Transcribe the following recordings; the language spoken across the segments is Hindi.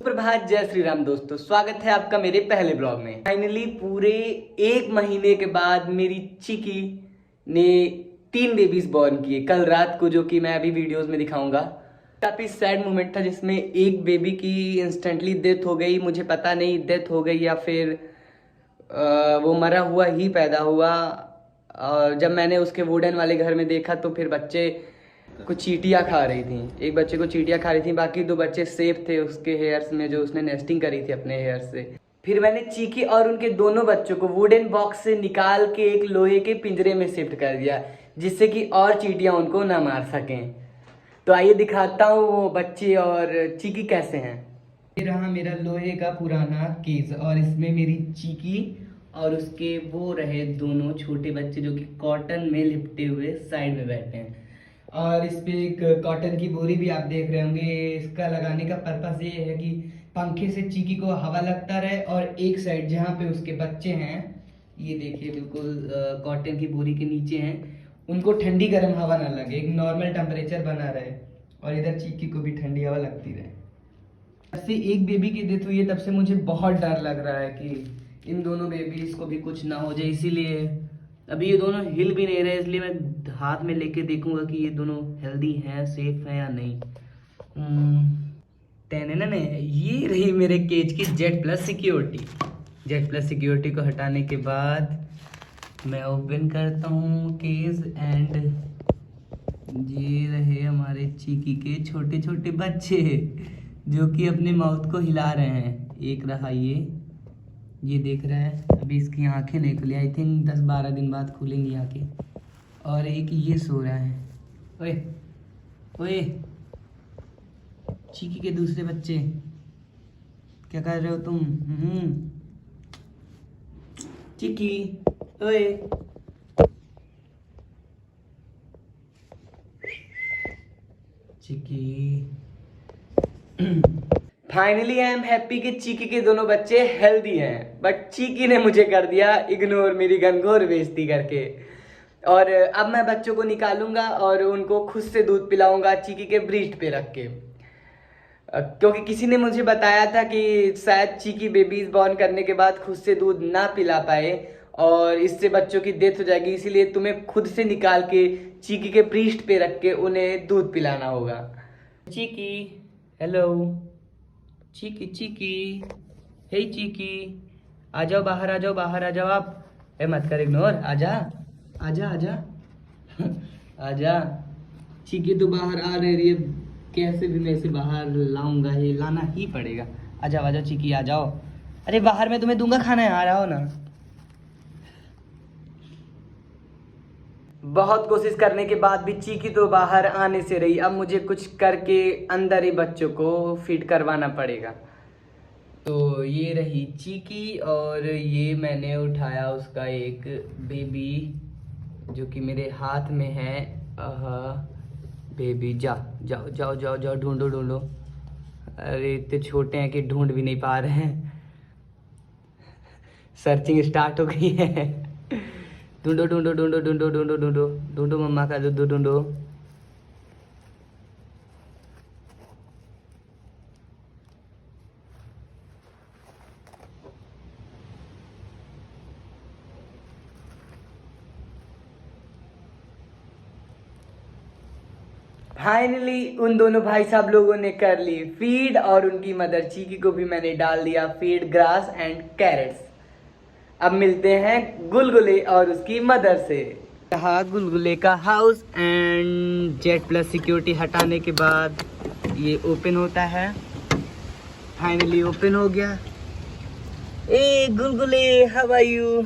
सुप्रभात, जय श्री राम दोस्तों। स्वागत है आपका मेरे पहले ब्लॉग में। फाइनली पूरे 1 महीने के बाद मेरी चिकी ने 3 बेबीज बॉर्न किए कल रात को, जो कि मैं अभी वीडियोस में दिखाऊंगा। काफी सैड मोमेंट था जिसमें एक बेबी की इंस्टेंटली डेथ हो गई। मुझे पता नहीं डेथ हो गई या फिर वो मरा हुआ ही पैदा हुआ। और जब मैंने उसके वुडन वाले घर में देखा तो फिर बच्चे कुछ चींटियाँ खा रही थी। एक बच्चे को चींटियाँ खा रही थी, बाकी 2 बच्चे सेफ थे उसके हेयर्स में, जो उसने नेस्टिंग करी थी अपने हेयर से। फिर मैंने चीकी और उनके दोनों बच्चों को वुडन बॉक्स से निकाल के एक लोहे के पिंजरे में शिफ्ट कर दिया, जिससे कि और चींटियाँ उनको ना मार सकें। तो आइए दिखाता हूँ वो बच्चे और चीकी कैसे हैं। ये रहा मेरा लोहे का पुराना केज, और इसमें मेरी चीकी और उसके वो रहे दोनों छोटे बच्चे, जो कि कॉटन में लिपटे हुए साइड में बैठे हैं। और इस पे एक कॉटन की बोरी भी आप देख रहे होंगे। इसका लगाने का पर्पस ये है कि पंखे से चीकी को हवा लगता रहे, और एक साइड जहाँ पे उसके बच्चे हैं, ये देखिए बिल्कुल कॉटन की बोरी के नीचे हैं, उनको ठंडी गर्म हवा ना लगे, एक नॉर्मल टेम्परेचर बना रहे, और इधर चीकी को भी ठंडी हवा लगती रहे। जब से एक बेबी की डेथ हुई है तब से मुझे बहुत डर लग रहा है कि इन दोनों बेबीज को भी कुछ ना हो जाए। इसीलिए अभी ये दोनों हिल भी नहीं रहे, इसलिए मैं हाथ में लेके देखूंगा कि ये दोनों हेल्दी हैं, सेफ हैं या नहीं। ना ये रही मेरे केज की Z plus security. Z plus security को हटाने के बाद मैं ओपन करता हूँ केज, एंड ये रहे हमारे चीकी के छोटे छोटे बच्चे, जो कि अपने माउथ को हिला रहे हैं। एक रहा ये देख रहा है, अभी इसकी आंखें नहीं खुली, आई थिंक 10-12 दिन बाद खुलेंगी आंखें। और एक ये सो रहा है। ओए ओए चीकी के दूसरे बच्चे, क्या कर रहे हो तुम? चीकी ओए, Cheeky. Finally I am happy कि चीकी के दोनों बच्चे हेल्दी हैं, बट चीकी ने मुझे कर दिया इग्नोर मेरी घनघोर बेइज्जती करके। और अब मैं बच्चों को निकालूंगा और उनको खुद से दूध पिलाऊंगा चीकी के ब्रीस्ट पे रख के, क्योंकि किसी ने मुझे बताया था कि शायद चीकी बेबीज बॉर्न करने के बाद खुद से दूध ना पिला पाए और इससे बच्चों की डेथ हो जाएगी। इसीलिए तुम्हें खुद से निकाल के चीकी के ब्रीस्ट पे रख के उन्हें दूध पिलाना होगा। चीकी हेलो, चीकी चीकी, हे चीकी, आ जाओ बाहर, आ जाओ बाहर, आ जाओ आप। ए मत कर इग्नोर, आजा आजा आजा आजा। चीकी तो बाहर आ रही है, कैसे भी मैं इसे बाहर लाऊंगा, ये लाना ही पड़ेगा। आ जाओ आ जाओ चीकी, आ जाओ। अरे बाहर में तुम्हें दूंगा खाना है, आ रहा हो ना। बहुत कोशिश करने के बाद भी चीकी तो बाहर आने से रही। अब मुझे कुछ करके अंदर ही बच्चों को फीड करवाना पड़ेगा। तो ये रही चीकी, और ये मैंने उठाया उसका एक बेबी, जो कि मेरे हाथ में है। बेबी जाओ जाओ जाओ जाओ, ढूंढो ढूंढो। अरे इतने छोटे हैं कि ढूंढ भी नहीं पा रहे हैं। सर्चिंग स्टार्ट हो गई है। ढूंढो ढूंढो ढूंढो ढूंढो ढूंढो ढूंढो ढूंढो, मम्मा का दूध ढूंढो। फाइनली उन दोनों भाई साहब लोगों ने कर ली फीड, और उनकी मदर चीकी को भी मैंने डाल दिया फीड, ग्रास एंड कैरेट्स। अब मिलते हैं गुलगुले और उसकी मदर से। रहा गुलगुले का house, and Z plus security हटाने के बाद ये ओपन होता है। फाइनली ओपन हो गया। ए गुलगुले, हाउ आर यू?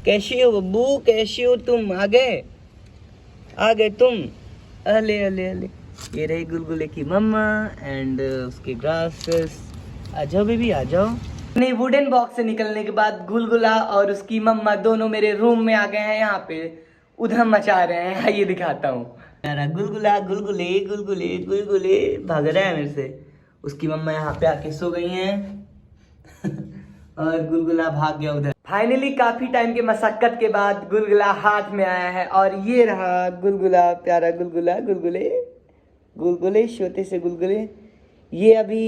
कैसे हो बब्बू, कैसे हो तुम? आ गए तुम? अले अले अले, ये रही गुलगुले की मम्मा एंड उसके ग्रासेस। आ जाओ बेबी, आ जाओ। नहीं, वुडन बॉक्स से निकलने के बाद गुलगुला और उसकी मम्मा दोनों मेरे रूम में आ गए हैं। यहाँ पे उधम मचा रहे हैं, ये दिखाता हूँ। गुलगुला गुलगुले गुलगुले गुलगुले भाग रहा है मेरे से। उसकी मम्मा यहाँ पे आके सो गई हैं। और गुलगुला भाग गया उधर। फाइनली काफी टाइम के मशक्कत के बाद गुलगुला हाथ में आया है, और ये रहा गुलगुला, प्यारा गुलगुला। गुलगुले गुलगुले छोटे से गुलगुले, ये अभी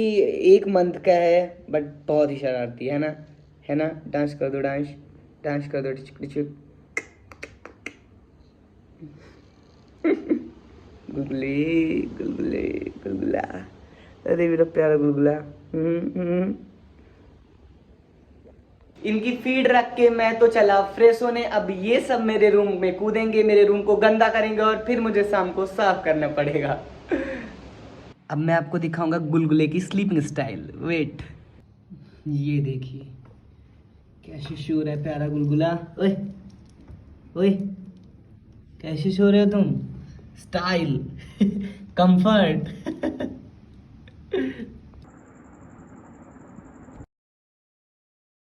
1 मंथ का है बट बहुत ही शरारती है ना। डांस कर दो, डांस कर दो, टिचक गुलगुले गुलगुले गुलगुला, अरे मेरा प्यारा गुलगुला। इनकी फीड रख के मैं तो चला फ्रेश होने। अब ये सब मेरे रूम में कूदेंगे, मेरे रूम को गंदा करेंगे और फिर मुझे शाम को साफ करना पड़ेगा। अब मैं आपको दिखाऊंगा गुलगुले की स्लीपिंग स्टाइल। वेट, ये देखिए कैसे सो रहा है प्यारा गुलगुला। ओए ओए, कैसे सो रहे हो तुम? Style comfort